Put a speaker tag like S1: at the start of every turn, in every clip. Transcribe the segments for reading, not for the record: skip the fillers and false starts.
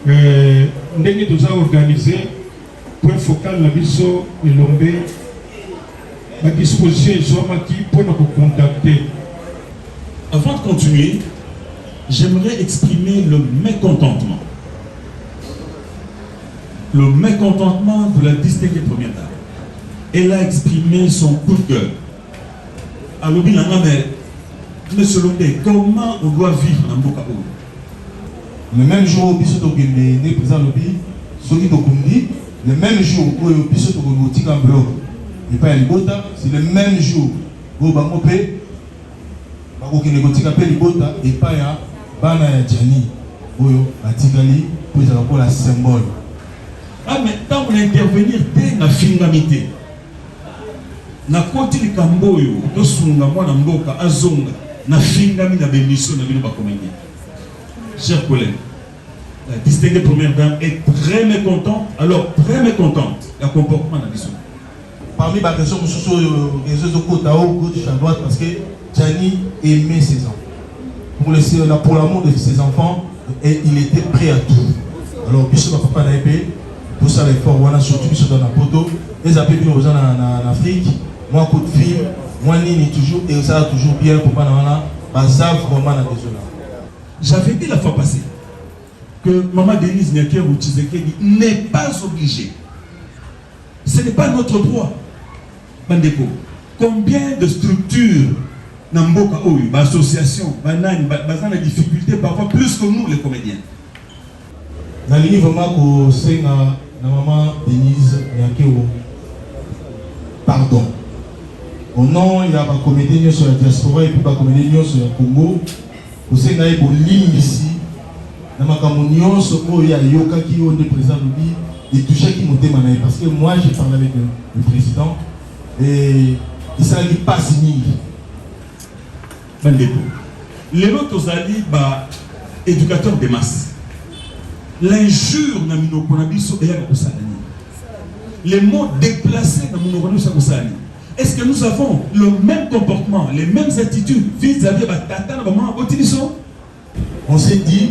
S1: ndenge toza organisé point focal na biso elombe ma disposition ezwamaki mpona kocontacter.
S2: Avant de continuer, j'aimerais exprimer le mécontentement. Le mécontentement de la distinguée première dame. Elle a exprimé son coup de gueule. Alors, monsieur Lombe, comment on doit vivre dans Mboka Oyo?
S3: Le même jour où Bissot est président Lobby, Soki Tokundi, le même jour où Bissot est en bloc, et pas Libota, c'est le même jour où Bangope, Bangoke Negotika Libota, et pas Bana Djani, Oyo, Atikali, pour la symbole.
S2: Ah, mais tant qu'on intervenir dès la finalité, na koti likamboyo, to sunga mwana mboka azonga, na fingami na bémission na bino bakomédien. Chers collègues, la distinguée première dame est très mécontente, alors très mécontente, le comportement de la mission.
S3: Parmi les questions, les autres côtés à gauche, à droite, parce que Djani aimait ses enfants. Pour l'amour de ses enfants, et il était prêt à tout. Alors, Bissot papa n'a épée, tout ça, l'effort, on a surtout Bissot dans la poteau, les appels aux gens en Afrique, moi, coup de film, moi, Nini, toujours, et ça toujours bien pour pas vraiment la désolé.
S2: J'avais dit la fois passée que Maman Denise Nyakeru Tshisekedi n'est pas obligée. Ce n'est pas notre droit. Bandeko, combien de structures Namboka Oyu, associations, banane, bazan la difficulté parfois plus que nous les comédiens.
S3: Dans le niveau vraiment que Maman Denise Nyakeru, pardon. Au nom, il y a des comédiens sur la diaspora et puis des comédiens sur le Congo. Vous savez, il y a des lignes ici. Dans ma communion, il y a Yoka qui est le président de et tout ça qui m'a demandé. Parce que moi, j'ai parlé avec le président et il s'est dit pas signé.
S2: Les autres Ozali, éducateurs de masse. L'injure n'a mis au les mots déplacés dans mon organisation. Est-ce que nous avons le même comportement, les mêmes attitudes vis-à-vis de Tata na maman Botiniso?
S3: On s'est dit,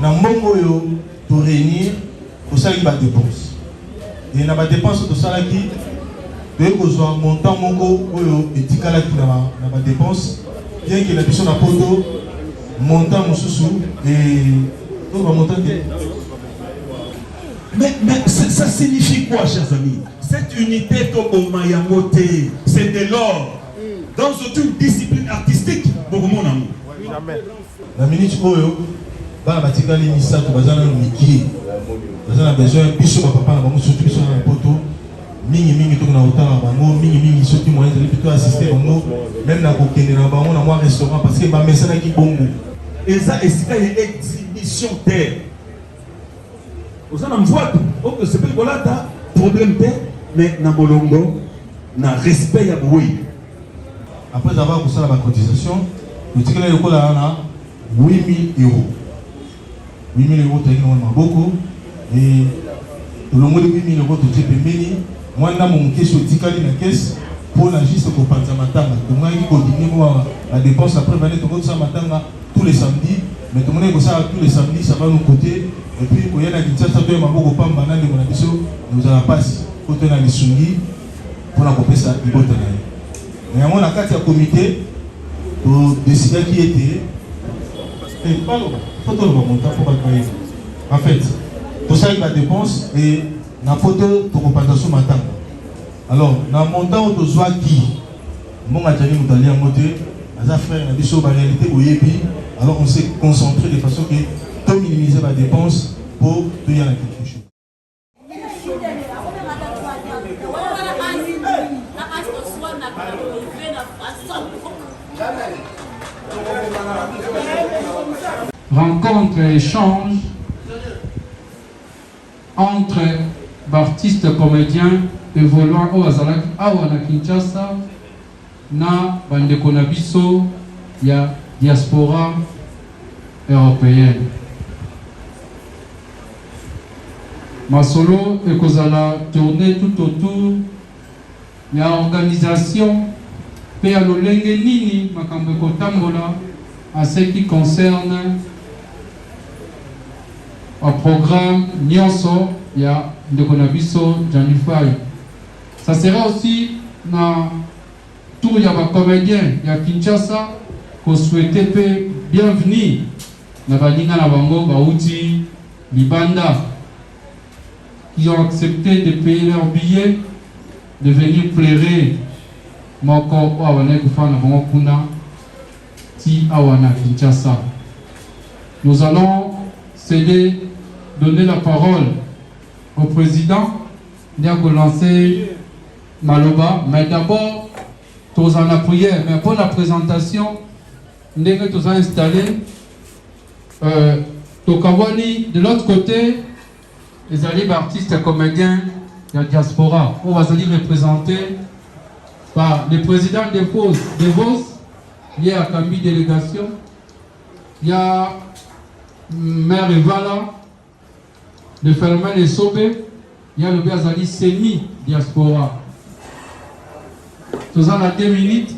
S3: dans Mongo pour réunir, pour ça il y a des dépenses. Et il y a des dépenses de ça qui, dès qu'on soit montant Mongo, et Tikala qui n'a pas de dépenses, bien qu'il y ait des la poto, montant mon sous et on va monter.
S2: Mais ça signifie quoi, chers amis? Cette unité c'est de l'or. Dans une discipline artistique, beaucoup mon amour.
S3: Jamais. La minute où bah batikali misa to bazana miki. Bazana besoin biso papa na bango surtout biso na poto. Mingi to na otala bango, mingi surtout moyen de plutôt assister bango même na kokende na bango na moi restaurant parce que ba mesa na ki bongo.
S2: Et ça esika une exhibition terre. Vous en voit que c'est pas golata problème terre. Mais na bolongo na respect ya boui.
S3: Après avoir poussé la cotisation, le ticket est là 8 000 euros. 8 000 euros, c'est beaucoup. Et le nombre de 8 000 euros, tu peux payer. Moi, je suis sur le ticket de la caisse pour la juste pour penser à ma table. Donc, moi, je continue la dépense après venir tous les samedis. Mais tout le monde tous les samedis, ça va nous coûter. Et puis, quand il y a une situation, nous allons passer. Côté na lisungi pour la couper ça il botte na. Mais on a quatre comité pour décider qui était et pas photo le montant pour pas payer. En fait, tout ça il va dépense et na photo pour compensation matin. Alors, na montant de soit qui mon atelier mutali en moté, as frère na biso ba réalité oyebi, alors on s'est concentré de façon que tout minimiser la dépense pour tout y a la quelque chose.
S4: Rencontre et échange entre artistes comédiens évoluant au Azalaki Awana Kinshasa na bandeko na biso ya diaspora européenne. Masolo ekozala tourner tout autour ya organisation pe ya lolenge nini makambo ekotambola en ce qui concerne au programme Nyonso, il y a Ndekonabiso Janifai. Ça sera aussi dans tout il y a un comédien, il y a Kinshasa, qu'on souhaitait bienvenue dans Balinga Nabango, Baouti, Libanda, qui ont accepté de payer leur billet, de venir pleurer. Moko Awana Kufana Kuna, Ti Awana Kinshasa. Nous allons donner la parole au président. Il a lancé Maloba, mais d'abord, tous en la prière, mais pour la présentation, nous avons installé Tokawani de l'autre côté, les alliés artistes et comédiens de la diaspora. On va se représenter par le président de Vos, il y a Kambi délégation, il y a Maire Evala, le Fermin et Sobé, il y a le Gazali Semi diaspora. Tous en a 2 minutes,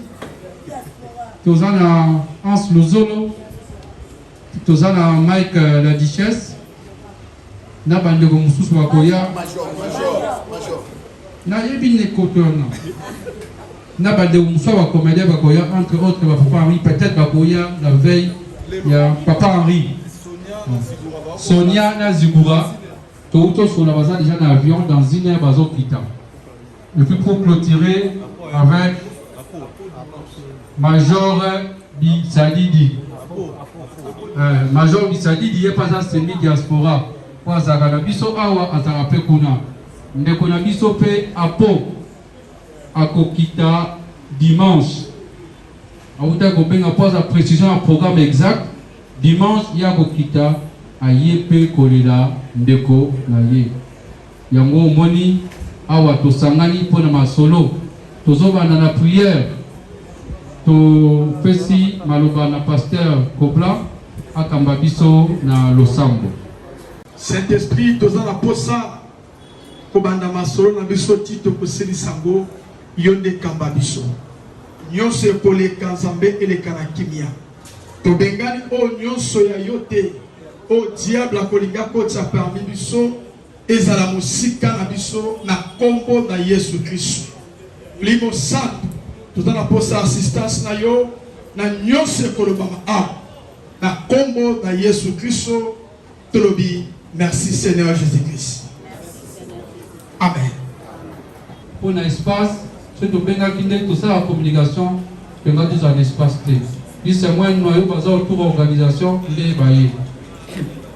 S4: tous en a Hans Luzolo, tous en a Mike la Duchesse, na bande ko mususu bakoya na yebi ne kotona na bande ko mususu bakomédien bakoya entre autres papa Henri, peut-être bakoya la veille il y a papa Henri, Sonia na Zigura, tout sur la base déjà dans l'avion dans une heure bazo kita. Et puis pour clôturer avec Major Bisalidi. Major Bisalidi il est pas dans semi diaspora. Pour Zagana biso awa atarape kuna. Ndeko na biso pe apo akokita dimanche. Auta kobenga pose la précision un programme exact. Dimanche ya kokita ayepe kolela ndeko na ye. Yango moni awa tosangani pona masolo. Tozoba na prière. To pesi maloba na pasteur Kobla akamba biso na losambo.
S5: Saint-Esprit, toza la posa, kobanda masolo na biso tito koseli sango, yonde kamba biso. Nyonso ekole kanzambe elekana kimia. Tobengani o nyonso ya yote, o diable akolinga kotsa parmi biso, ezala musika na biso na kombo na Yesu Kristo. Limo santo, toza la posa assistance na yo, na nyonso ekolobama a, na kombo na Yesu Kristo, tolobi. Merci Seigneur Jésus-Christ. Amen.
S4: Pour l'espace, c'est tout bien qu'il tout ça la communication, que nous avons un espace clé. Il c'est moi noyau bazar autour de l'organisation, il est baillé.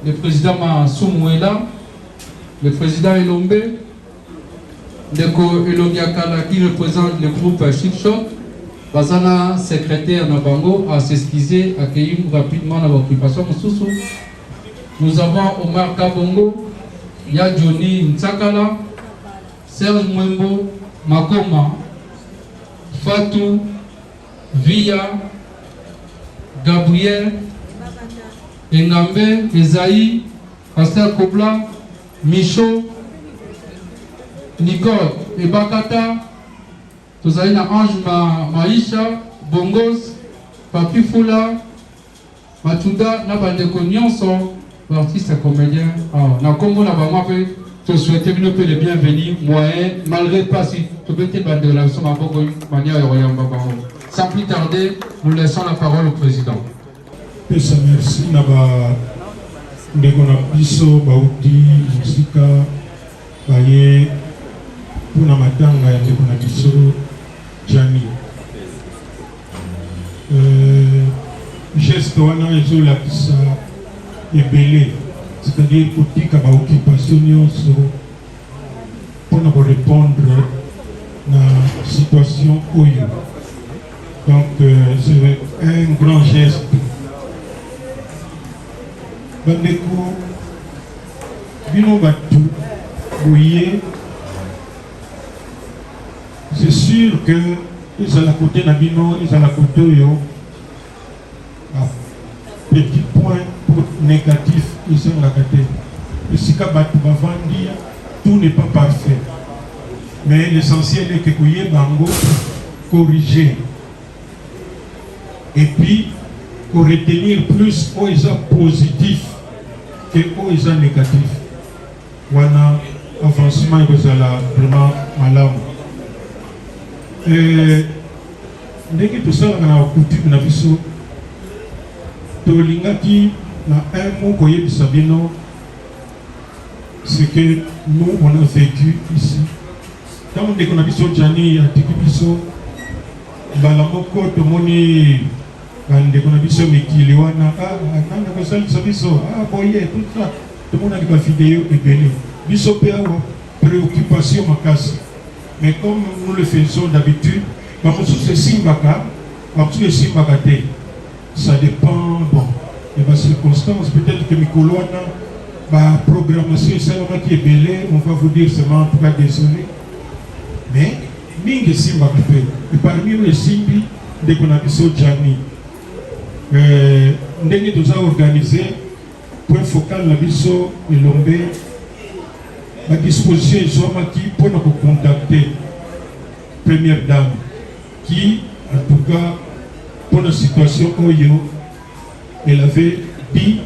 S4: Le président Soumouela, le président Elombe, le Elomiakala qui représente le groupe Chic-Choc, Bazana, secrétaire Nabango, a s'excuser, accueillir rapidement l'occupation Moussoussou. Nous avons Omar Kabongo, ya Johnny Ntsakala, Serge Mwembo, Makoma, Fatou, Via, Gabriel, Engambe, Esaïe, Pasteur Kobla, Michaud, Nicole, Ebakata, Tozaina Ange Maïcha, Bongos, Papi Fula, Matuda, Nabandeko Nyonso, l'artiste et comédien. Na Congo na bama pe te souhaiter le bienvenue moyen malgré pas si tu peux te battre de la leçon à beaucoup manière royamba baro. Sans plus tarder, nous laissons la parole au président.
S1: Pesa merci na ba ndeko na biso bauti musika baye puna matanga ya ndeko na biso Jani. Geste wana ezolakisa ebele, c'est-à-dire kotika ba occupation nyonso pour répondre na situation oyo. Donc c'est un grand geste. Bandeko bino batu boye, c'est sûr que ils à la côté na bino, ils à la côté oyo. Petit point négatif ici en la côté. Le sika batu bavandi, tout n'est pas parfait. Mais l'essentiel est que vous bango corriger. Et puis, pour retenir plus aux positif. que o eza négatif wana avancement ekozala vraiment malamu. Ndenge tosalaka na coutume na biso tolingaki na un mot koyebisa bino ce que nous on a vécu ici. Tant ndeko na biso Jani atiki biso mbala moko tomoni ndeko na biso mikili wana nanga kosalisa biso boye tout ça tomonaki ba vidéo ebele biso pe awa préoccupation makasi. Mais comme nous le faisons d'habitude, ça dépend des circonstances. Peut-être que Mikoloana, la programmation qui est belée, on va vous dire seulement en tout cas désolé. Mais, Mingi Simba et parmi les Simbi, dès qu'on a vu ce Djani, Ndenge nous a organisé, point focal la biso et l'ombe, la disposition est soit qui pour nous contacter première dame qui en tout cas pour la situation Oyo elle avait dit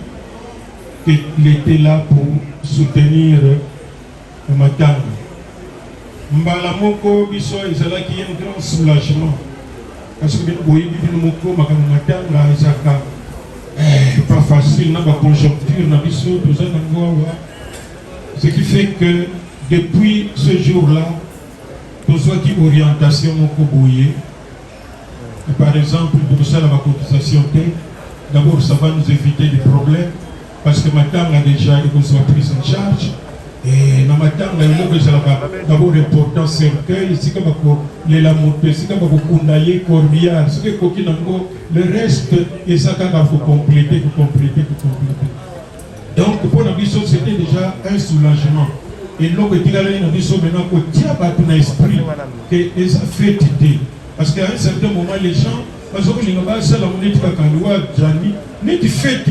S1: qu'elle était là pour soutenir Matanga. Mbala moko biso ezala qui est un grand soulagement parce que nous voyons moko Matanga ezaka pas facile na ba conjoncture na biso tout ça nango. Ce qui fait que depuis ce jour-là, tout soit qui orientation au Kobouye, par exemple, pour ça la cotisation, d'abord ça va nous éviter des problèmes, parce que maintenant on a déjà été pris en charge, et dans maintenant on a d'abord important cercueil, c'est comme les lamotés, c'est comme Kundaye, Corbillard, c'est que le reste, et ça quand faut compléter. Donc pour la mission c'était déjà un soulagement. Et l'homme qui a la mission maintenant au diable dans l'esprit que les a fait idée. Parce qu'à un certain moment les gens, parce que les gens ça la monnaie de Jani, n'est fait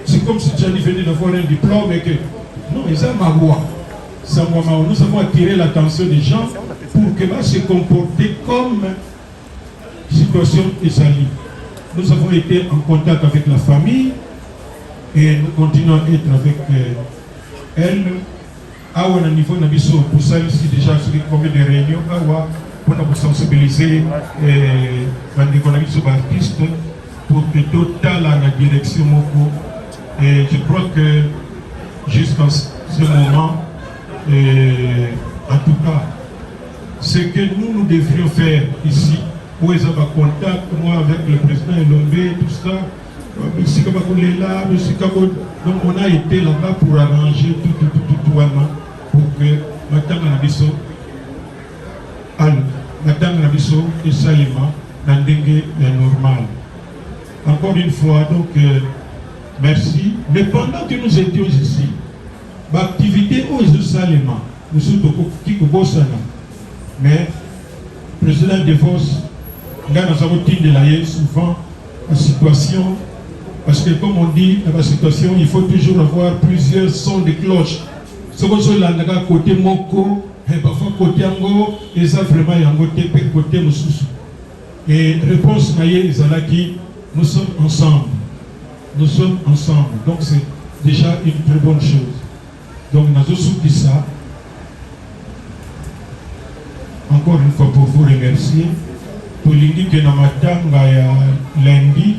S1: c'est comme si Jani venait d'avoir un diplôme et que non, ils ont ma voix. Ça nous avons attiré l'attention des gens pour que va se comporter comme situation Isali. Nous avons été en contact avec la famille. Et nous continuons à être avec elle. À un niveau pour ça ici déjà sur combien de réunions pour nous sensibiliser les artistes pour que total à la direction Moko. Et je crois que jusqu'à ce moment, en tout cas, ce que nous devrions faire ici, où ils ont contact, moi avec le président Elombe, tout ça. Donc on a été là-bas pour arranger tout pour que Matanga Nabiso et Salima Nandenge normal. Encore une fois, donc merci. Mais pendant que nous étions ici, l'activité aux Salima, nous sommes qui mais le président de Vos, nous avons de la souvent la situation. Parce que comme on dit, dans la situation, il faut toujours avoir plusieurs sons de cloche. Ce que je veux côté Moko, et parfois côté Ango, et ça vraiment y a côté Moussous. Et réponse naïe, Zalaki, nous sommes ensemble. Nous sommes ensemble. Donc c'est déjà une très bonne chose. Donc nous avons soutenu ça. Encore une fois pour vous remercier. Pour l'indiquer que dans ma tanga lundi,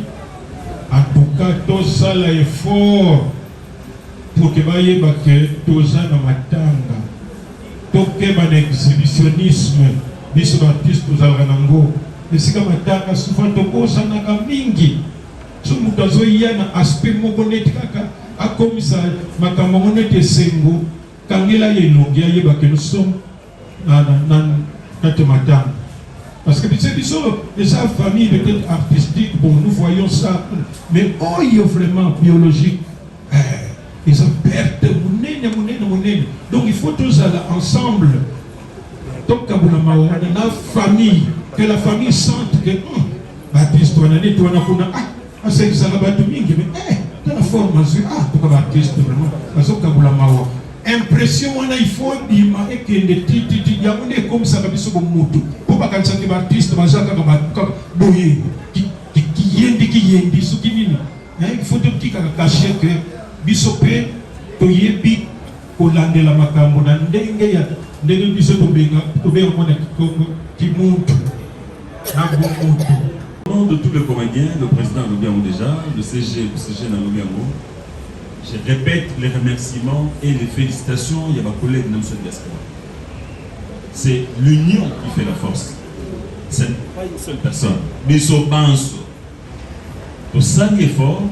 S1: en tout cas, tout ça l'effort pour que tout ça dans ma tanga, tout que exhibitionnisme, les artistes aux Alranango, et c'est comme ma tanga souvent tout ça n'a mingi. Ce mutazo y a un aspect mogonetika, à comme ça, ma camonete sengo, quand il a une longue, il y a que nous sommes dans ma tanga. Parce que c'est déjà famille peut-être artistique, bon, nous voyons ça, mais oh, il y a vraiment biologique. Ils ont perdu, donc il faut tous aller ensemble. Donc, la famille, que la famille sente que, l'artiste, c'est ça, mais la forme, pour l'artiste, vraiment, parce que impression on a il faut dire que les titres il y a comme ça comme ça comme moto pour pas quand ça que l'artiste va genre comme boyer qui yendi ce qui nini il faut tout petit cacher que biso pe toyebi kolandela makambo na ndenge ya ndenge biso tobenga mona kimuntu na bomuntu.
S2: Au nom de tous les comédiens, le président Lobiango déjà, le CG na Lobiango, je répète les remerciements et les félicitations à ma collègue Namso Diaspora. C'est l'union qui fait la force. Ce n'est pas une seule personne. Mais ce pense, tout ça est fort,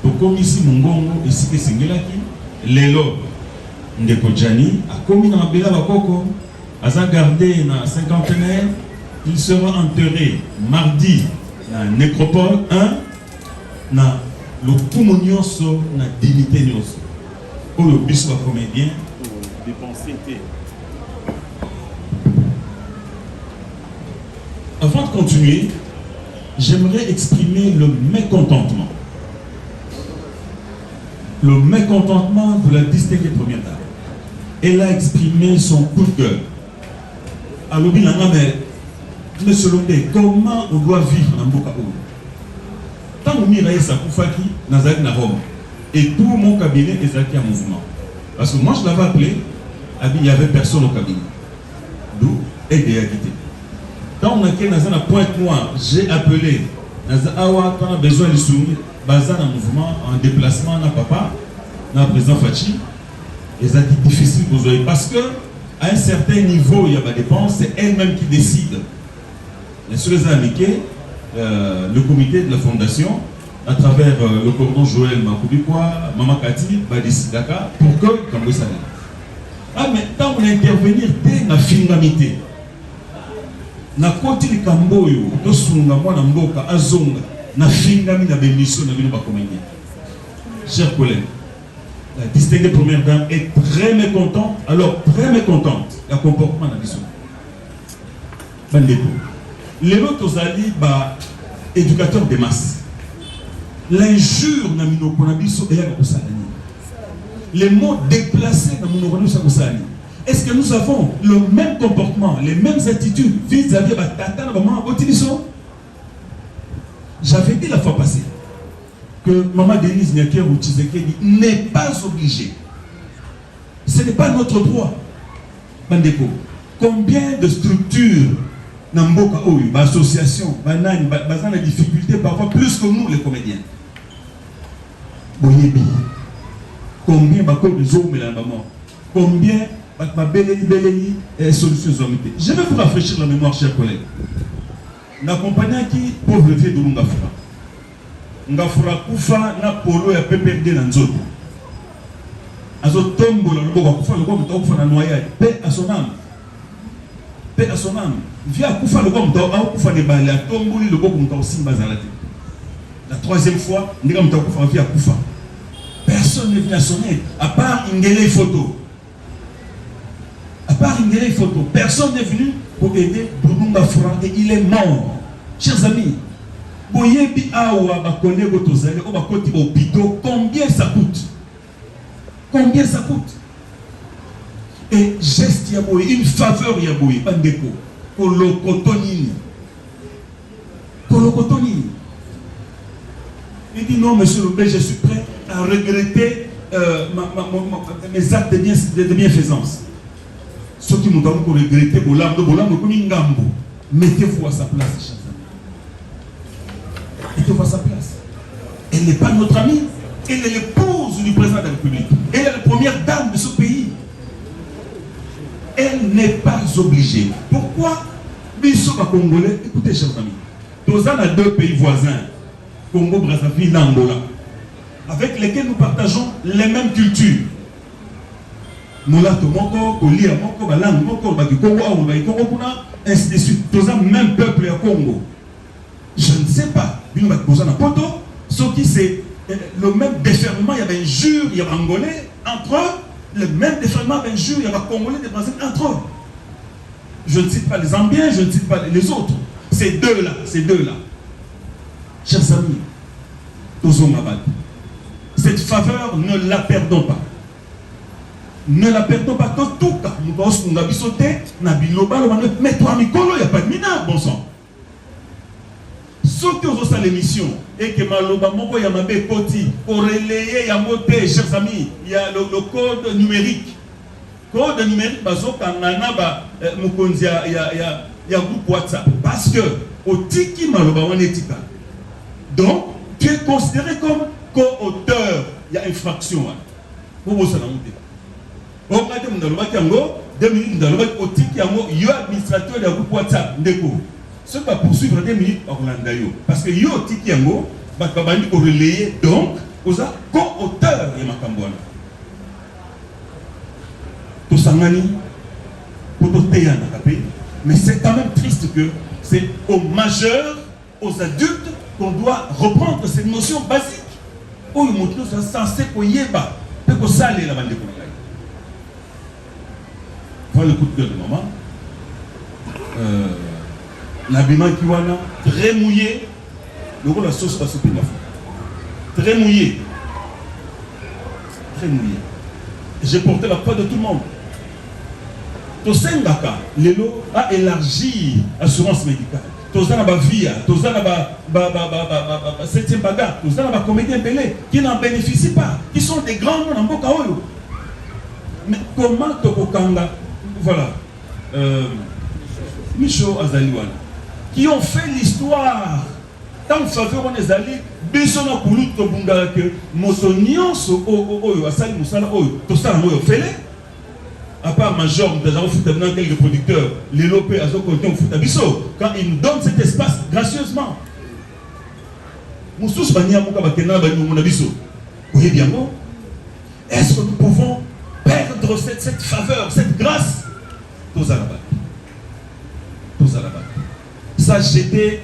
S2: tout comme ici Mungongo, ici que Singelaki, Lelo, Ndeko Djani, a commis dans Bela Bakoko, a gardé dans 50aire, il sera enterré mardi dans la nécropole 1, dans le Koumonioso, dans la dignité Nyoso. Pour le bisou comédien, pour dépenser. Avant de continuer, j'aimerais exprimer le mécontentement. Le mécontentement de la distinguée première dame. Elle a exprimé son coup de cœur. Alors, monsieur Londé, comment on doit vivre dans Mboka Oyo? Tant que Miraï Sakoufaki, Nazari na Rome, et tout mon cabinet est en mouvement. Parce que moi je l'avais appelé, il n'y avait personne au cabinet. D'où aide et agité. Quand on a été dans un point noir, j'ai appelé, quand on a besoin de soumis, basé en mouvement, en déplacement, na papa, na président Fachi, et ça dit difficile pour vous parce que à un certain niveau, il y a des dépenses, c'est elle-même qui décide. Et sur les amitiés, le comité de la fondation, à travers le cordon Joël Makoubikwa, Maman Kati, Badisidaka, pour que Kambo Salé. Ah, mais tant on intervenir dès la finalité, na koti li Kamboyo, to sunga mwana mboka azonga, na fingami na bémission na bino bakomédien. Chers collègues, la distinguée première dame est très mécontente, alors très mécontente, du comportement de la mission. Bandeko. Les autres Zali, éducateurs de masse. L'injure na mino konabiso et les mots déplacés na mino konabiso. Est-ce que nous avons le même comportement, les mêmes attitudes vis-à-vis de Tata na maman Botiliso? J'avais dit la fois passée que Maman Denise Nyakeru Tshisekedi n'est pas obligée. Ce n'est pas notre droit. Bandeko, combien de structures Namboka Oyo, association, banane, bazan la difficulté parfois plus que nous les comédiens. Boyebi. Combien bako de hommes là maman? Combien ma belle solutions ont été. Je vais vous rafraîchir la mémoire, chers collègues. N'accompagnant qui pauvreté de Ngafura. Ngafura kufa na polo ya PPRD na nzoto. Azo tombo la lobo kufa le kwa kufa na noyade. Paix à son âme. Paix à son âme. Via kufa le kwa kufa ne bale tombo le kwa kufa simba zalati. La troisième fois, ndika kufa via kufa. Personne n'est venu à son aide à part Ingele photo. À part Ingele photo, personne n'est venu pour aider Brununga Fura et il est mort. Chers amis, boyebi awa bakone gotozale o bakoti hôpitaux, combien ça coûte? Combien ça coûte? Et geste yaboye, une faveur yaboye, bandeko, kolokotoni. Kolokotoni. Il dit non, monsieur le B, je suis prêt à regretter mes actes de bienfaisance. Ceux qui m'ont regretté, mettez-vous à sa place, chers amis. Mettez-vous à sa place. Elle n'est pas notre amie, elle est l'épouse du président de la République. Elle est la première dame de ce pays. Elle n'est pas obligée. Pourquoi? Bissoka Congolais, écoutez, chers amis, nous avons deux pays voisins, Congo, Brazzaville, Angola, avec lesquels nous partageons les mêmes cultures. Molato moko, Kolia moko, Balang moko, Baki Congo, Aoulbaï Congo, Kuna, ainsi de suite. Tous les même peuple à Congo. Je ne sais pas. Ce qui c'est le même déferlement, il y avait un jure, il y avait un Angolais entre eux. Le même déferlement, il y avait un jure, il y avait un Congolais, des Brésiliens entre eux. Je ne cite pas les Zambiens, je ne cite pas les autres. Ces deux-là, ces deux-là. Chers amis, cette faveur, ne la perdons pas. Ne la perdons pas. Tout cas, nous avons sauté, nous avons mets-toi à Mikolo, il n'y a pas de minage, bon sang. Sauf que vous avez l'émission et que Maloba Moko Yamabe Koti, pour relayer Yamote, chers amis, il y a le code numérique. Code numérique, bazo kanana ba mukonzi ya groupe WhatsApp. Parce que au tiki Maloba Wanetika. Donc, tu es considéré comme co-auteur. Il y a infraction. Pour vous, ça n'a pas été. Regardez, vous avez 2 minutes, vous avez au tiki Yamo, il y a administrateur de groupe WhatsApp. Ce qui va poursuivre 2 minutes à Rolandayo. Parce que yo tiki yango, bakabandi ko relayer donc aux co-auteurs de Makambouana. Tout sangani, pour tout payer en Akapé. Mais c'est quand même triste que c'est aux majeurs, aux adultes, qu'on doit reprendre ces notions basiques. Où le monde est censé qu'on y ait pas, peut qu'on s'aille la bande de Kongai. Voilà le coup de gueule de maman. L'habillement qui est très mouillé, le rôle de la sauce passe au pays de la foi. Très mouillé. Très mouillé. J'ai porté la foi de tout le monde. Tosengaka, Lelo a élargi l'assurance médicale. Tozana ba via, Tozana ba 7e bagarre, Tozana ba comédien belé qui n'en bénéficient pas, qui sont des grands noms en Boka Oyo. Mais comment Tokokanga, voilà, Micho Azaliwana, qui ont fait l'histoire, tant faveur on les alliés, Besona Koulut Tobunga que Motonion so Oyo, Asali Moussala Oyo, Tosana Oyo Fele. À part Major, nous avons fait quelques producteurs, les lopés à Zokoton Foutabiso, quand ils nous donnent cet espace gracieusement. Moussous Bania Mouka Bakena Bani Mounabiso. Vous voyez bien, non? Est-ce que nous pouvons perdre cette faveur, cette grâce? Tous à la balle. Tous à la balle. Ça, j'étais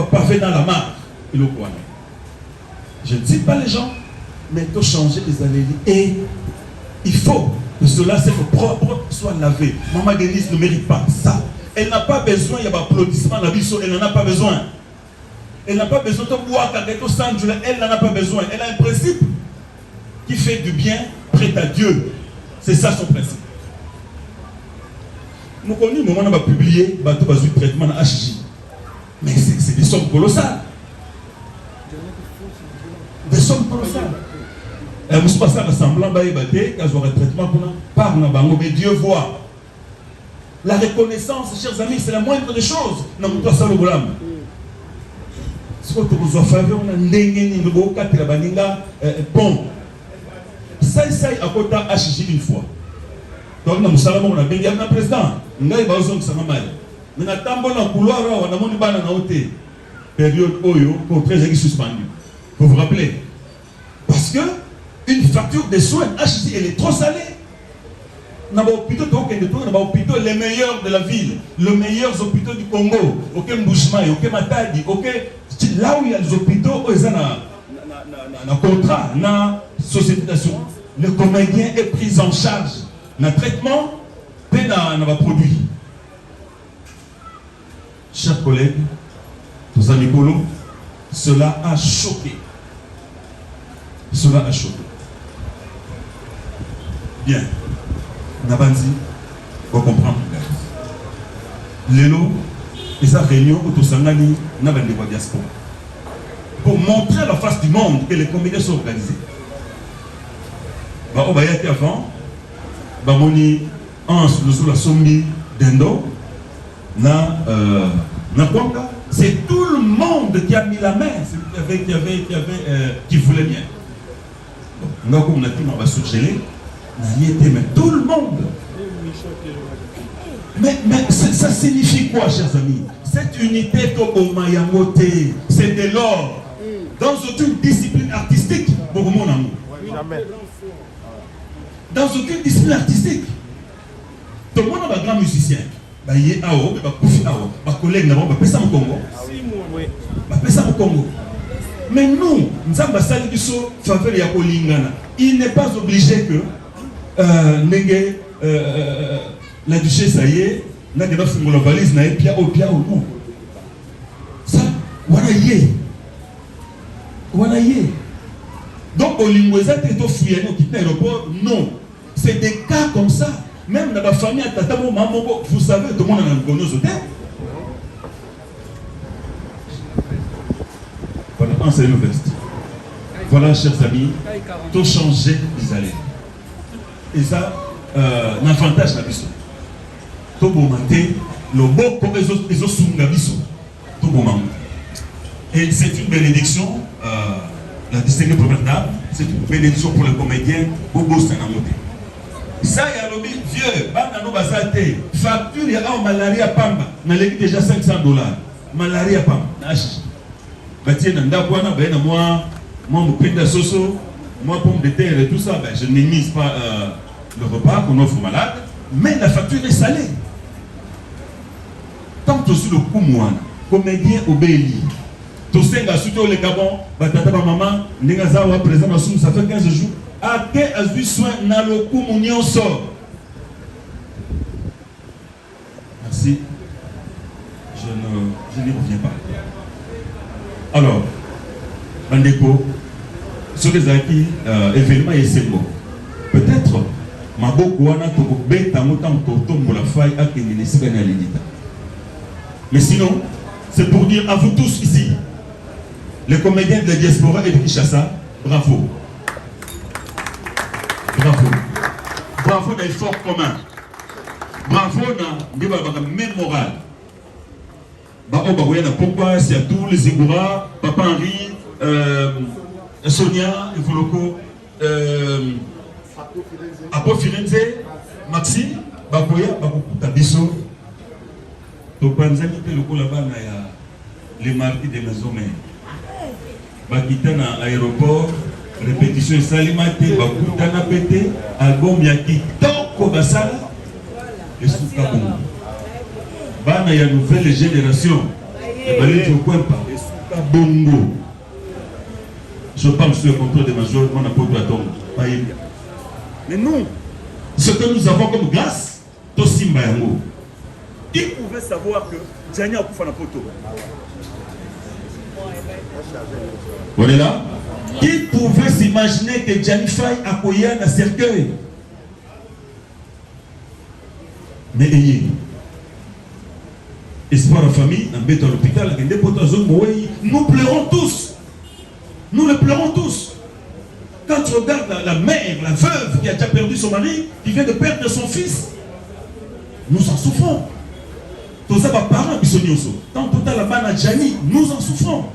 S2: parfait dans la mare. Je ne cite pas les gens, mais il faut changer les allées. Et il faut que cela, c'est propre, soit lavé. Maman Denise ne mérite pas ça. Elle n'a pas besoin, il y a applaudissement, elle n'en a pas besoin. Elle n'a pas besoin de boire, elle n'en a pas besoin. Elle a un principe qui fait du bien près à Dieu. C'est ça son principe. Nous connaissons, au moment où on va publier, on va traitement de HJ. Mais c'est des sommes colossales. Des sommes colossales. Je ne suis pas ça semblant de traitement par Nabango, mais Dieu voit. La reconnaissance, chers amis, c'est la moindre des choses. Non, toi, ça le bolam. Ce que vous avez fait, on a ndengeni le beau quatre la baninga bon. Ça à côté HJ une fois. Donc nous savons on a bien un président. Ngai bazon ça mal. Mais na tambo na couloir on a moni bana na hôtel. Période oyo pour très suspendu. Vous vous rappelez? Parce que une facture de soins HJ elle est trop salée. Dans les hôpitaux, les meilleurs de la ville, les meilleurs hôpitaux du Congo, aucun Mbouchmaï, aucun Matadi, là où il y a les hôpitaux, ils ont un contrat, une société d'assurance. Le comédien est pris en charge. Un traitement, et un produit. Chers collègues, tous amis Nicolas, cela a choqué. Cela a choqué. Bien. Nabandi, vous comprenez. Lélo, et sa réunion au Tosangani, Nabandi wa diaspora. Pour montrer à la face du monde que les comédiens sont organisés. Bah, on va y aller avant. Bah, on y a la sommi d'Endo. C'est tout le monde qui a mis la main, qui voulait bien. Donc, on va surgeler. Mais tout le monde. Mais ça signifie quoi, chers amis? Cette unité au Mayamote, c'est de l'or. Dans aucune discipline artistique, beaucoup mon amour. Jamais. Dans aucune discipline artistique. Tout le monde est un grand musicien. Il y a un collègue qui a fait ça au Congo. Mais nous, nous avons faveur de Kolingana. Il n'est pas obligé que la duchesse, ça y est, n'a pas fait la valise, n'a pas fait ou non. Ça, voilà y est. Voilà y est. Donc, au Lingoueza, tu es au fouillé, au quitter l'aéroport, non. C'est des cas comme ça. Même dans la famille, vous savez, tout le monde a un bonus au terme. en salut veste. Voilà, chers amis, tout changer les allées. Et ça, l'avantage de biso. Tout bon matin, le beau comme les autres sunga biso. Tout bon matin. Et c'est une bénédiction, la distinguée première dame, c'est une bénédiction pour les comédiens, Bobo Sanamote. Ça, il y a le vieux, Banano Bazate, facture, il y a un malaria pamba, on a déjà $500. Malaria pamba, Batié Nandakwana, ben moi, mon pain de soso, moi pomme de terre et tout ça, ben, je n'émise pas le repas qu'on offre aux malades, mais la facture est salée. Tant aussi le Koumouana, comédien obéi. Tout ça, surtout les Gabon, Batata maman, Nengazawa présent dans Soum, ça fait 15 jours. À quel as du soin dans le Koumounia sort? Merci. Je n'y reviens pas. Alors, Bandeko, sur les acquis, événements et c'est bon. Peut-être, ma beaucoup on a tout bêta montant pour la faille à qui les Sénégalais l'édita. Mais sinon, c'est pour dire à vous tous ici, les comédiens de la diaspora et de Kinshasa, bravo. Bravo. Bravo dans l'effort commun. Bravo dans le même moral. Pourquoi c'est à tous les Égora, Papa Henri, Sonia, Evoloko, Apo Firenze, Maxi, Bakoya, Bakokuta Bisso. Topanzani te loko là-bas les marquis des maisons mères. Bakita na aéroport, répétition et salimate, Bakuta na pété, album yaki toko basala, et souka bongo. Bana ya nouvelle génération, et balé tu quoi pas, et souka bongo. Je parle sur le contrôle des majors, on a pas de attendre, pas y. Mais non, ce que nous avons comme grâce, Tosimba yango. Qui pouvait savoir que Djani a pouffé la poteau? On est là? Qui pouvait s'imaginer que Djani Faye a couillé un cercueil? Mais ayez espoir en famille, dans l'hôpital, nous pleurons tous. Nous le pleurons tous. Quand tu regardes la mère, la veuve qui a déjà perdu son mari, qui vient de perdre son fils, nous en souffrons. Tous les parents qui sont tant total la bana Djani, nous en souffrons.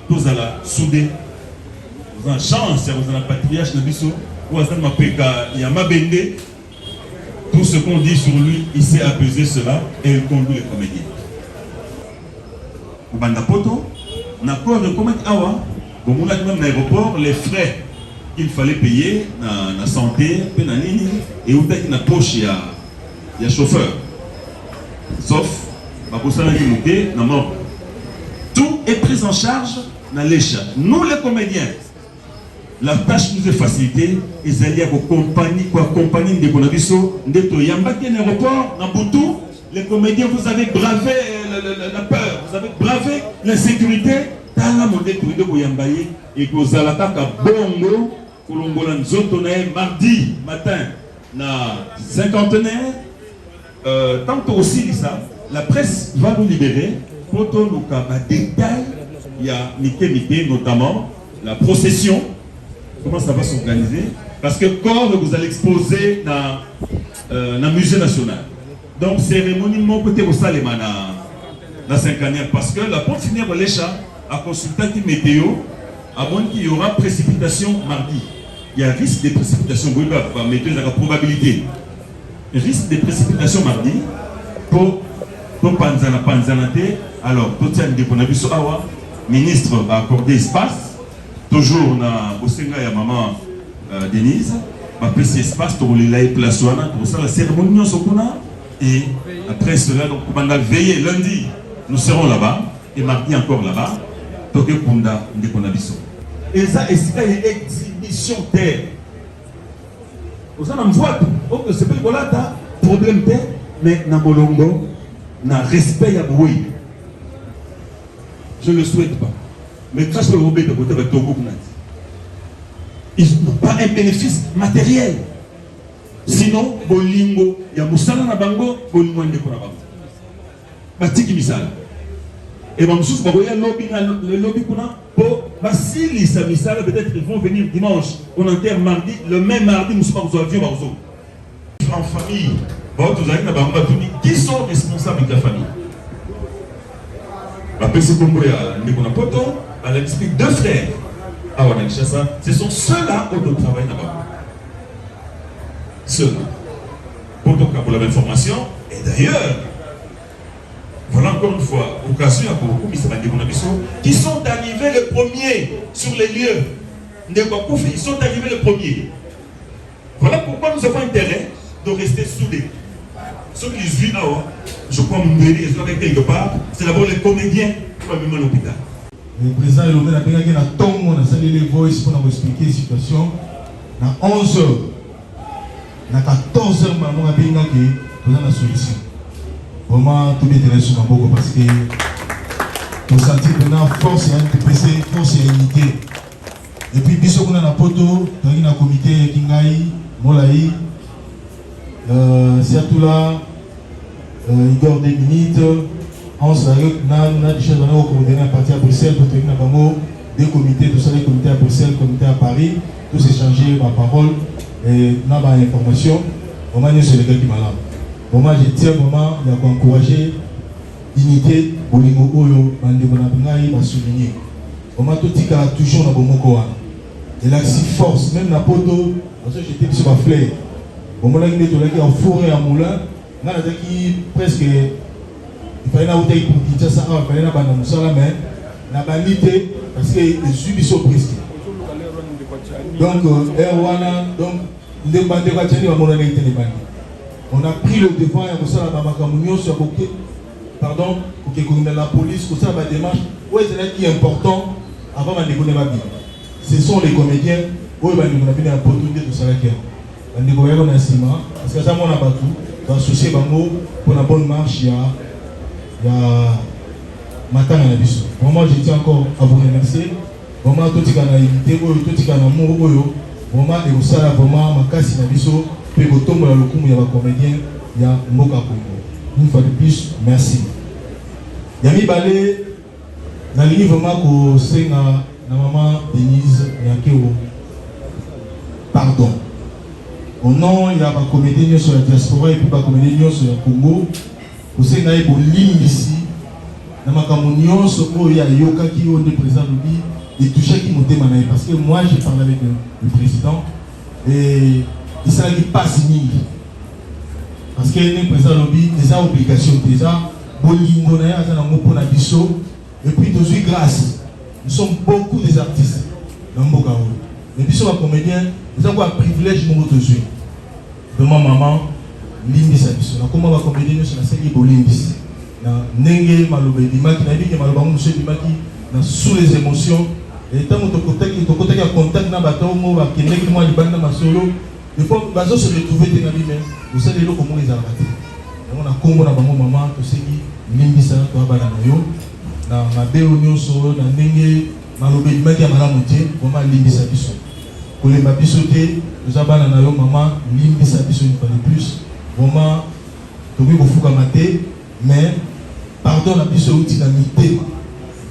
S2: Tous à la soudée, vous en chance, vous en patriarche de Bissot, vous en mapeka Yamabende. Tout ce qu'on dit sur lui, il sait apaiser cela et il conduit les comédiens. Au Bandapoto, on a quoi de comédie awa, bon on a même l'aéroport, les frais qu'il fallait payer, na santé, penanini, et où est-ce qu'il a poche, il y a chauffeur. Sauf, tout est pris en charge dans l'échec. Nous les comédiens, la tâche nous est facilitée. Ils allaient accompagner des Bonaviso, des Toyambaki, l'aéroport, dans Boutou. Les comédiens, vous avez bravé la peur, vous avez bravé l'insécurité. Dans la monnaie de Boyambaye, et que vous allez attaquer à Bongo, Kolombolan Zotonae, mardi matin, na cinquantenaire. Tant aussi ça, la presse va nous libérer pour nous détails. Il y a Mité, notamment la procession. Comment ça va s'organiser? Parce que quand vous allez exposer dans le musée national. Donc, cérémonie, mon côté au Salema, la cinquantième. Parce que la pompe funèbre Lécha a consulté qui météo, avant qu'il y aura précipitation mardi. Il y a risque de précipitation, vous pouvez mettre la probabilité. Risque de précipitation mardi pour Panzanate. Alors, tout ça, on a vu ce awa, ministre a accordé espace, toujours dans Osenga et maman Denise, a pris cet espace pour les places pour ça la cérémonie et après cela, donc, on va veiller lundi, nous serons là-bas et mardi encore là-bas, Toké Punda Ndekonabiso. Et ça, c'est une exhibition terre. Vous avez voix, c'est pas problème, mais dans Bolongo, dans respect à Boui. Je ne le souhaite pas. Mais grâce au Robé de côté de Togo, ils n'ont pas un bénéfice matériel. Sinon, Bolingo, il y a Moussala na Bango, Bolingo Ndeko na Bango. Batiki Misala. Et bon, sous le lobby qu'on a, pour Basili Samisala, peut-être qu'ils vont venir dimanche, on enterre mardi, le même mardi, nous sommes en famille. Qui sont responsables de la famille? Elle explique deux frères. Ce sont ceux-là qui travaillent là-bas. Ceux-là. Pour la même formation. Et d'ailleurs, voilà encore une fois, occasion à beaucoup qui sont arrivés les premiers sur les lieux. Ils sont arrivés les premiers. Voilà pourquoi nous avons intérêt de rester soudés. Ceux qui vivent là-haut, je crois que quelque part, c'est d'abord les comédiens qui vont venir à l'hôpital.
S3: Le président Elomé a bien gagné la tombe, on a salué les voices pour nous expliquer la situation. À 11h, à 14h, maman a bien gagné, on a la solution. Vraiment, tout est intéressant beaucoup parce que pour sentir qu'on a force et force et unité. Et puis, bis on a la poto, on a un comité Kingaï, Molaï, surtout là, Igor 2 minutes. On a des choses à partir à Bruxelles, pour tenir des comités, tout ça, les comités à Bruxelles, comités à Paris, tous échanger ma parole et ma information. Moment, c'est le gars qui m'a là. Moment, je tiens moment, il y a encourager l'unité, Bolingo Oyo, Bandebonabingaï, va souligner. Moment, tout le monde toujours dans Bomoko. Il a si force, même la poto, parce que j'étais sur ma fleur. Moment, là, il est en forêt à Moulin, là, il presque. Il fallait que vous ayez ça, il fallait que vous ayez mais la banalité, parce que les subis sont presque. Donc, on a pris le devant et on pardon, pour que la police, pour ça, la démarche, où est-ce qui est important avant de négocier ma vie. Ce sont les comédiens, où ils vont avoir un opportunité de s'arrêter. On négocier un ciment, parce que ça, on a battu, on va associer pour la bonne marche. Il y a matin à la biso. Vraiment, je tiens encore à vous remercier. Vraiment, tout ce qu'on a évité, tout ce qu'on a amour, vraiment, et aussi, vraiment, ma casse à la biso, puis au tombe dans le coup, il y a un comédien, il y a Moka Congo. Une fois de plus, merci. Il y a mis balé, dans le livre, vraiment, que c'est la maman Denise Yakeo. Pardon. Au nom, il y a un comédien sur la diaspora et puis un comédien sur le Congo. Vous savez, il y a un ligne ici. Dans ma communion, il y a Yoka qui est président de et tout ça qui m'a demandé. Parce que moi, j'ai parlé avec le président et il s'est dit pas signé. Parce que le président de l'objet, il a obligation déjà. Bolingo, il y a un mot pour la biso. Et puis, toujours grâce. Nous sommes beaucoup des artistes dans le Bokaou. Les biso, les comédiens, ils ont un privilège de nous toujours. Vraiment, maman. Limbis abiso na comment va comédien sur la série Bolimbis na nenge malobe dimaki na biki maloba monsieur dimaki na sous les émotions et tant que tu as contact na bateau mo va keneki moi libanda masolo des fois bazo se retrouver dans la vie même vous savez le comment les arrêter on a combo na bango maman to seki limbis na to bana na yo na mabe onyoso na nenge malobe dimaki ya malamu te vraiment limbis abiso ko le babiso te to bana na yo maman limbis abiso une fois de plus. Vraiment, tu peux vous mater, mais pardon, la puissance est la mité.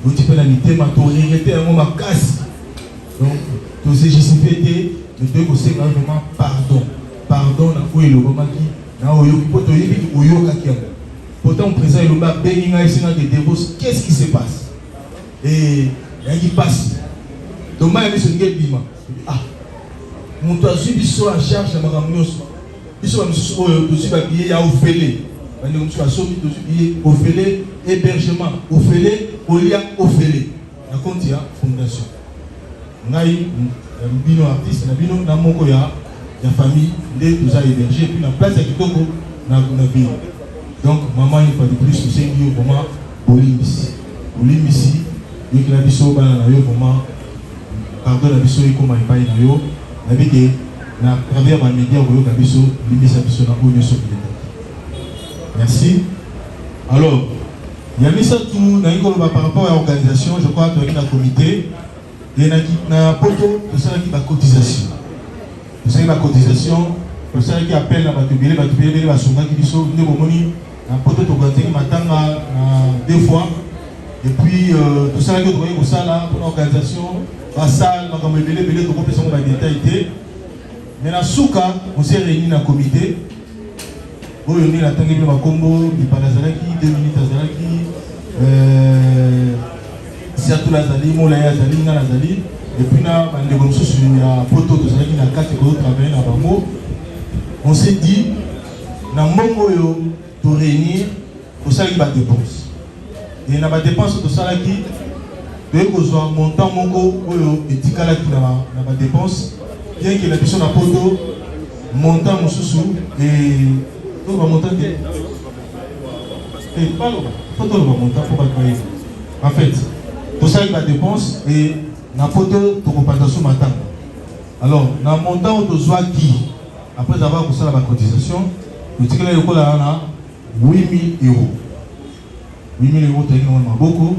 S3: Vous peux la mité, mais tu regrettes un moment casse. Donc, tu sais, je suis fêté, mais tu peux vraiment pardon. Pardon, na le moment qui, na oyo, pour te dire que oyo kakia. Pourtant, présent le bas, béninga ici dans des dévots, qu'est-ce qui se passe? Et il y a qui passe. Donc, moi, je suis bima. Ah, mon toit suivi sur la charge de ma ramneuse. Ils sont aussi habillés à Ophélie. Nous sommes habillés à Ophélie, hébergement, Ophélie, Olia, Ophélie. La Contia Fondation. Nous avons un artiste, nous avons une famille, nous avons hébergé, puis la place de Kitoko, nous avons une ville. Donc, maman, il faut de plus, nous sommes vraiment Bolimbis. Bolimbis, nous avons dit que vraiment, pardon, la biso, comme il n'y a pas eu, la vie à travers les médias, merci. Alors, il y a mis ça tout par rapport à l'organisation, je crois qu'il y a un comité, il y a un poteau, tout ça qui va cotisation. Tout ça qui va cotisation, tout ça qui appelle la batubile, la songa qui dit ça, un poteau de matin 2 fois, Et puis, tout ça, que vous voyez, ça là, pour l'organisation, la salle, on va belé, tout le monde peut détailler. Mais dans Souka, on s'est réunis dans le comité. On a eu la tangue de Makombo, il parle Azalaki, 2 minutes Azalaki, Siatou Lazali, Moulaya Azali, Nana Azali. Et puis, on a un poteau de Azalaki, on a 4 qui travaillent dans Bango. On s'est dit, dans le moment pour réunir, pour ça, il y a des dépenses. Et il y a des dépenses de ça qui, de besoin montant mon go, et tikala qui n'a pas de dépenses. Bien que la personne a poto, montant mon sous et on va monter. Et pas le photo va monter pour pas créer. En fait, tout ça, il y a des dépenses et la photo pour compensation matin. Alors, dans le montant de soi qui, après avoir pour ça la cotisation, le ticket est là, 8 000 euros. 8 000 euros, c'est beaucoup.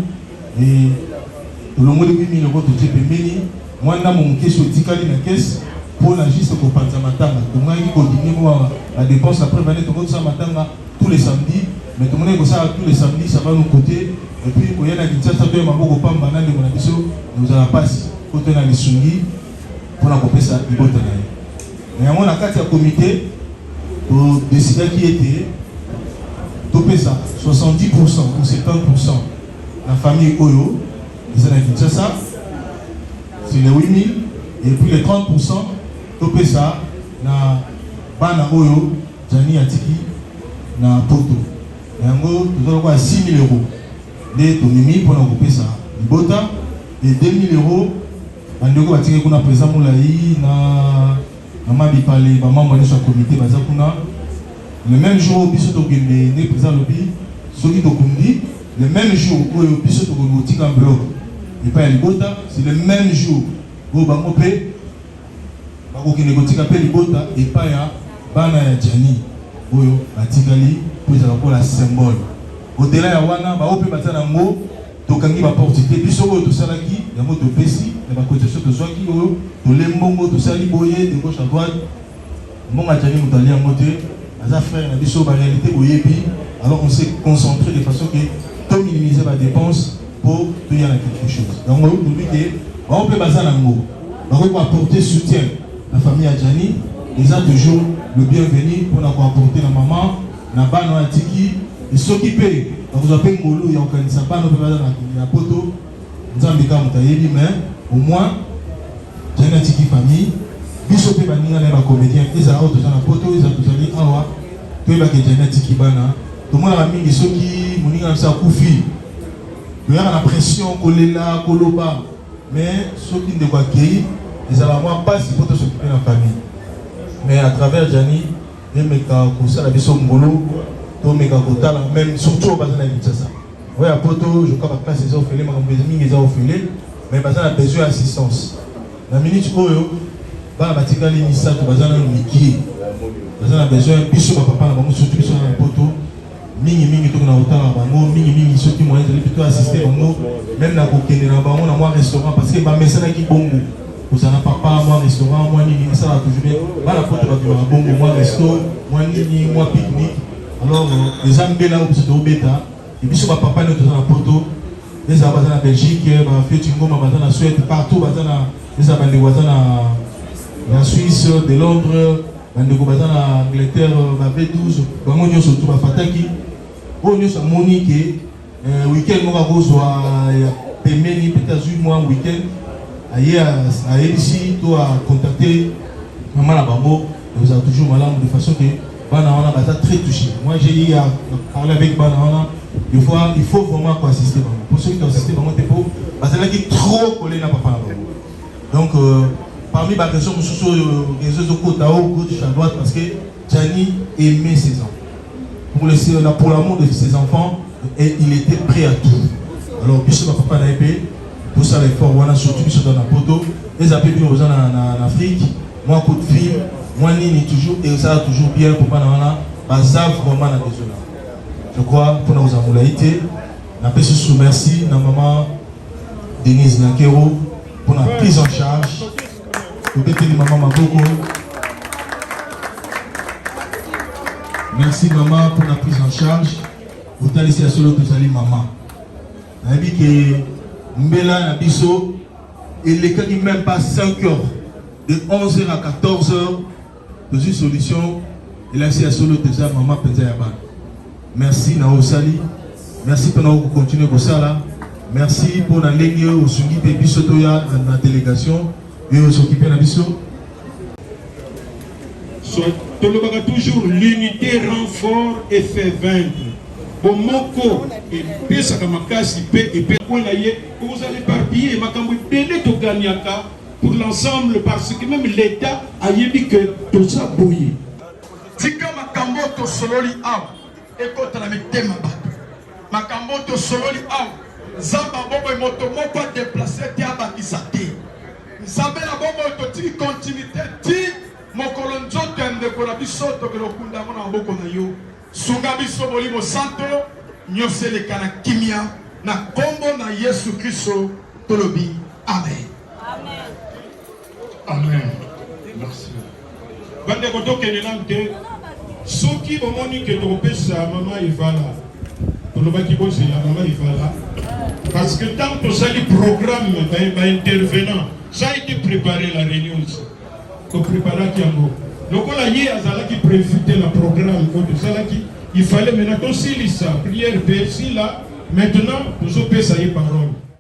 S3: Et le monde de 8 000 euros, tu peux payer. Moi, je suis question de ticket dans la caisse pour la juste pour penser matin. Donc, moi, je continue la dépense après, tous les samedis. Mais tout le monde est tous les samedis, ça va nous coûter. Et puis, quand il y a une petite chose, nous allons passer. Quand on a les sungi, pour la couper ça, il faut tenir. Mais on a 4 comités pour décider qui était. Topé ça, 70% ou 70% la famille Oyo, ils ont dit ça, c'est les 8 000, et puis les 30%, topé ça, na Bana Oyo, Jani Atiki, na Poto. Et en gros, nous avons 6 000 euros. Les Tomimi pour nous couper ça. Bota, et 2 000 euros, en gros, Atiki qu'on a présent Moulaï, na Mabi Palé, maman de son comité, Bazakuna. Le même jour où Bissot est présent lobby, Soki Tokundi, le même jour où Bissot est en bloc, et pas Libota, c'est le même jour où Bamopé, Bakoki négocie appelle Libota, et pas Bana Djani, où Batikali, pour la symbole. Au-delà de Wana, Baopé Batanango, Tokangi va porter, Bissot tout ça là qui, il y a un mot de Bessi, il y a un cotisation de Zoaki, tout les mongo, tout ça, Liboye, de gauche à droite, mon Djani Moutali en moté. Affaires, la réalité au Yébi, alors on s'est concentré de façon que tout minimiser la dépense pour tout y aller quelque chose. Donc on peut baser en mot, on peut apporter soutien à la famille Adjani, ils ont toujours le bienvenu pour nous apporter la maman, la banne à Tiki, et s'occuper. Vous appelez Molo, il y a aucun sapin, on peut baser dans la poto, nous avons des cas mais au moins, j'ai une Tiki famille. Bishop et Banina les comédiens, ils ont tous la photo, ils ont tous dit awa, tout le monde qui est génétique bana, tout le monde a mis ceux qui mourent ça koufi. Il y a la pression collée là, koloba, mais ceux qui ne voient qu'ils, ils ont pas si photo s'occuper de la famille. Mais à travers Jani, les mecs qui sont la Bishop Ngolo, tous les mecs qui même surtout au bazar de ça. Oui, à photo, je crois que c'est ça au filet, mais ils ont offeré, mais bazar a besoin d'assistance. La minute où bah batikali misa to bazana miki bazana besoin biso papa na bango surtout biso na poto mingi to na otala bango mingi soki moyen de plutôt assister bango même na kokende na bango na moi restaurant parce que ba mesana ki bongo kozana papa moi restaurant moi nini ça va toujours bien ba la poto ba bongo moi resto moi nini moi pique-nique alors les amis là où c'est au bêta et biso papa na to na poto les abazana Belgique ba feti ngoma bazana Suède partout bazana les abandi bazana la Suisse, de Londres, l'Angleterre, la B12, vraiment nous surtout à Fataki. On nous a moniqué week-end nous avons payé peut-être 8 mois week-end. Ailleurs à ici, tu as contacté maman la bambo, vous avez toujours malade de façon que Banaana va être très touché. Moi j'ai eu à parler avec Banaana. Il faut vraiment assister. Pour ceux qui ont assisté, vraiment t'es pauvre. Parce que là qui est trop collé n'a pas parlé. Donc parmi les questions sur les réseaux de côte à haut, gauche à droite, parce que Jani aimait ses enfants. Pour l'amour de ses enfants, et il était prêt à tout. Alors, Bishop Papa Naïbe, tout ça, les forts, on a surtout dans la poto, les appels aux gens en Afrique, moi, coup de film, moi, Nini, toujours, et ça va toujours bien pour pas dans Bazav, vraiment, dans les zones. Je crois, pour nous avoir été, on a fait ce merci, à maman Denise Nakero, pour la prise en charge. Merci maman pour la prise en charge. Vous allez laisser à solo que vous allez maman. nabi que mbela na biso et les cas qui même pas 5 heures de 11h à 14h dans une solution et là c'est à solo déjà maman penza yaba. Merci na osali. Merci pour nous continuer comme ça là. Merci pour la ligne au sungi pe biso toya na délégation et au s'occuper na biso.
S1: Tolobaka toujours l'unité rend fort et fait vaincre. Bomoko et pesaka makasi pe et pe ko la ye vous allez éparpiller makambo belé to gagnaka pour l'ensemble parce que même l'État a yebi que tout ça bouilli.
S5: Tika makambo to sololi aw ekota na mitema bato. Makambo to sololi aw zamba bobo moto moko déplacer te abakisa te. Nzambe na bobo to ti continuité ti mokolo nzoto ndeko na biso to ke lokunda mona maboko na yo. Sunga biso bolimo santo nyose le kana kimia na kombo na Yesu Kristo tolobi amen.
S1: Amen. Amen. Merci. Bande ko to kenelante soki bomoni ke to pesa mama ivala. Tolobaki bosse ya mama ivala. Parce que tant que ça le programme va intervenant, ça a été préparé la réunion aussi. Pour préparer Kiambo. Donc on a hier qui prévu le programme il fallait maintenant aussi ça prière là maintenant nous opérer ça y parole.